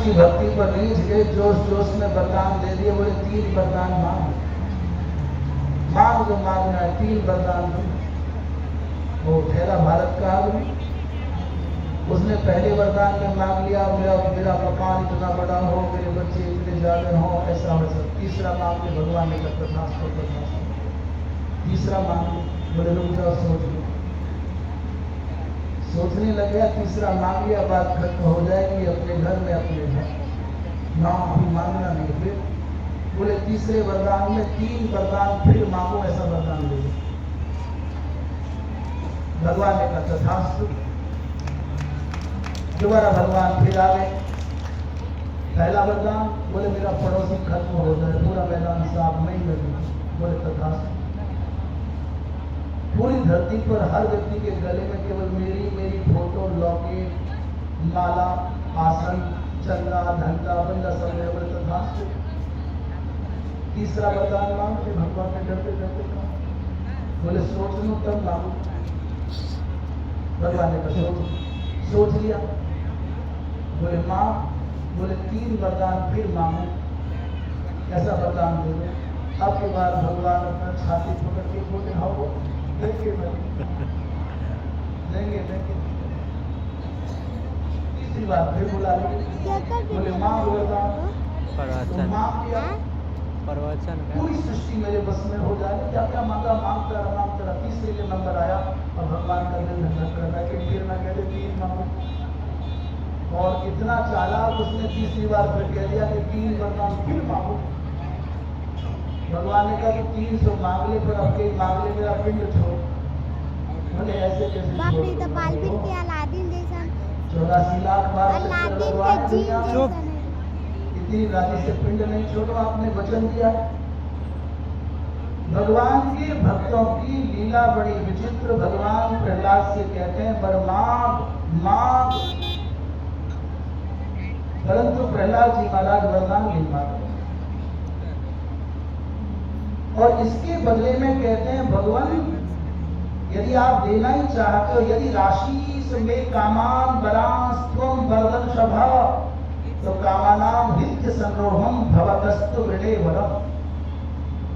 ऊंची भक्ति पर नहीं झिके, जोश जोश में वरदान दे दिए। बोले 3 वरदान मांग, मांग जो मांगना है, 3 वरदान दो। वो ठहरा भारत का आदमी, उसने पहले वरदान में मांग लिया मेरा मकान इतना बड़ा हो, मेरे बच्चे इतने ज्यादा हो, ऐसा हो सब। तीसरा मांग के भगवान ने कहा तथास्तु। तीसरा मांग, बोले रुक जाओ सोच लो। सोचने लग गया, तीसरा मांग लिया, बात खत्म हो जाएगी अपने घर में, अपने घर ना अभी मांगना नहीं। फिर बोले तीसरे वरदान में 3 वरदान फिर मांगो, ऐसा वरदान ले। भगवान ने कहा तथास्तु। दोबारा भगवान फिर आ गए। पहला वरदान, बोले मेरा पड़ोसी खत्म हो जाए, पूरा मैदान साफ नहीं लगेगा। बोले तथास्तु। पूरी धरती पर हर व्यक्ति के गले में केवल मेरी फोटो, लॉकेट, माला, आसन, चंदा, घंटा, बंदा सब मेरे। बोले तथास्तु। तीसरा वरदान मांगते भगवान ने डरते डरते कहा, बोले सोच लो तब मांगो। भगवान ने कहा सोच लिया। बोले माँ, बोले 3 वरदान फिर मांगो, ऐसा वरदान दे दो। अब के बाद भगवान अपना छाती पकड़ के बोले हाँ देंगे देंगे देंगे। तीसरी बार फिर बुला लिए। बोले माँ वरदान तो मांग लिया, प्रवचन पूरी सृष्टि मेरे बस में हो जाए। क्या क्या मांगा, मांगता रहा। तीसरे के नंबर आया और भगवान का दिल धड़क कर रहा कि फिर ना कहते 3 मांगो। और इतना चालाक उसने तीसरी बार फिर कह दिया कि 3 वरदान फिर मांगो। भगवान ने कहा कि 300 मांग ले, पर अब के मांग ले मेरा पिंड छोड़। बोले ऐसे कैसे बाप रे, तो बालबीर के अलादीन जैसा 84 लाख बार अलादीन के जीन जैसा है। इतनी राजी से पिंड नहीं छोड़ो, आपने वचन दिया। भगवान के भक्तों की लीला बड़ी विचित्र। भगवान प्रहलाद से कहते हैं पर मांग मांग, परंतु प्रहलाद जी महाराज वरदान नहीं मांगते और इसके बदले में कहते हैं भगवान यदि आप देना ही चाहते हो, यदि राशि में कामान बरांस त्वम वरदन सभा, तो कामानाम हित्य संरोहम भवतस्तु वृणे वरम।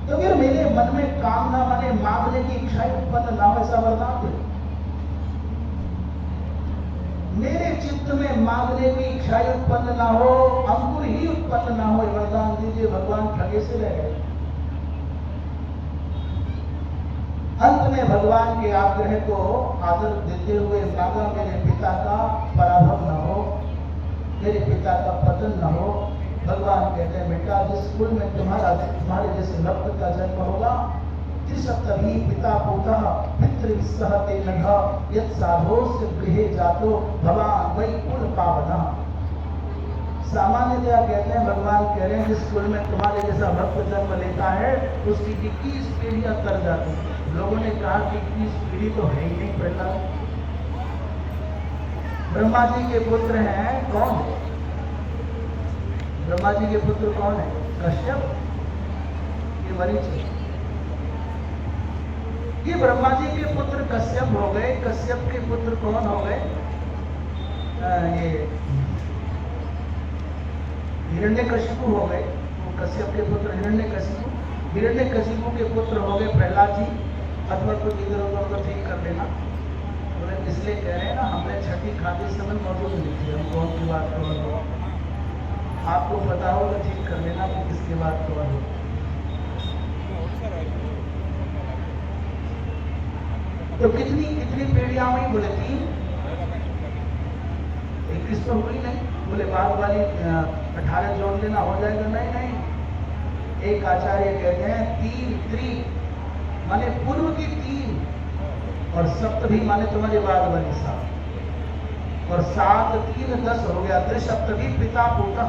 तो फिर मेरे मन में कामना माने मांगने की इच्छा उत्पन्न ना हो, ऐसा वरदान दे। मेरे चित्त में मांगने की इच्छा उत्पन्न ना हो, अंकुर ही उत्पन्न ना हो, वरदान दीजिए। भगवान ठगे से रह गए। अंत में भगवान के आग्रह को आदर देते हुए मांगा मेरे पिता का पराभव न हो, मेरे पिता का पतन न हो। भगवान कहते हैं बेटा जिस कुल में तुम्हारे जैसे भक्त का जन्म होगा, जिस तभी पिता पोता पितृविस्सहते नघा यत् साधोस्य गृहे जातो भवान वै कुल पावना। सामान्यतया कहते हैं भगवान कह रहे हैं जिस कुल में तुम्हारे जैसा भक्त जन्म लेता है उसकी 21 पीढ़ियां तर जाती हैं। लोगों ने कहा कि 21 पीढ़ी तो है ही नहीं। प्रहलाद ब्रह्मा जी के पुत्र हैं, कौन है? ब्रह्मा जी के पुत्र कौन है? कश्यप, ये मरीचि। ये ब्रह्मा जी के पुत्र कश्यप हो गए। कश्यप के पुत्र कौन हो गए? ये हिरण्यकशिपु हो गए। कश्यप के पुत्र हिरण्यकशिपु। हिरण्यकशिपु के पुत्र हो गए प्रहलाद जी। अथवा कुछ इधर उधर तो ठीक कर लेना, बोले इसलिए कह रहे हैं ना, हमने छठी खाते समय मौजूद नहीं थी, हम कौन की बात कवर हो, आपको पता हो तो ठीक कर लेना कि किसकी बात कवर हो। तो कितनी कितनी पीढ़ियां हुई? बोले 3। 21 तो हुई नहीं। बोले बाद वाली 18 जोड़ लेना हो जाएगा? नहीं नहीं। एक आचार्य कहते हैं 3 त्रि माने पूर्व की 3 और सप्त भी माने तुम्हारे बाद वाली 7 और 7 3 10 हो गया। त्रिसप्तभी पिता पोता।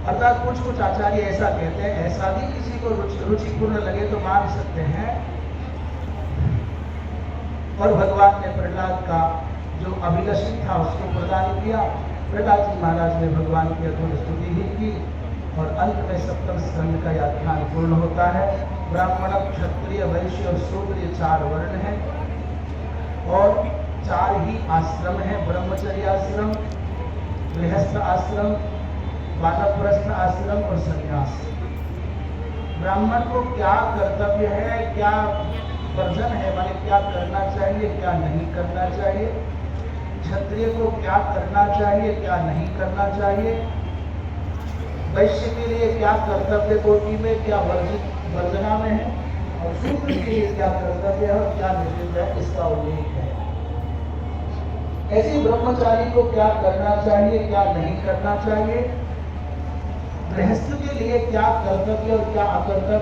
अर्थात कुछ कुछ आचार्य ऐसा कहते हैं, ऐसा भी किसी को रुचिपूर्ण लगे तो मान सकते हैं। और भगवान ने प्रहलाद का जो अभिलषित था उसको प्रदान किया। प्रहलाद जी महाराज ने भगवान की अद्भुत स्तुति भी की और अंत में सप्तम स्कंद का व्याख्यान पूर्ण होता है। ब्राह्मण, क्षत्रिय, वैश्य और शूद्र ये 4 वर्ण हैं और 4 ही आश्रम हैं। ब्रह्मचर्य आश्रम, गृहस्थ आश्रम, वानप्रस्थ आश्रम और संन्यास। ब्राह्मण को क्या कर्तव्य है, क्या वर्जन है, माने क्या करना चाहिए, क्या नहीं करना चाहिए। क्षत्रिय को क्या करना चाहिए, क्या नहीं करना चाहिए। वैश्य के लिए क्या कर्तव्य कोटि में, क्या वर्जना में है, और शूद्र के लिए क्या कर्तव्य है और क्या निषिद्ध है, इसका उल्लेख है। ऐसे ब्रह्मचारी को क्या करना चाहिए, क्या नहीं करना चाहिए। गृहस्थ के लिए क्या कर्तव्य और क्या अकर्तव्य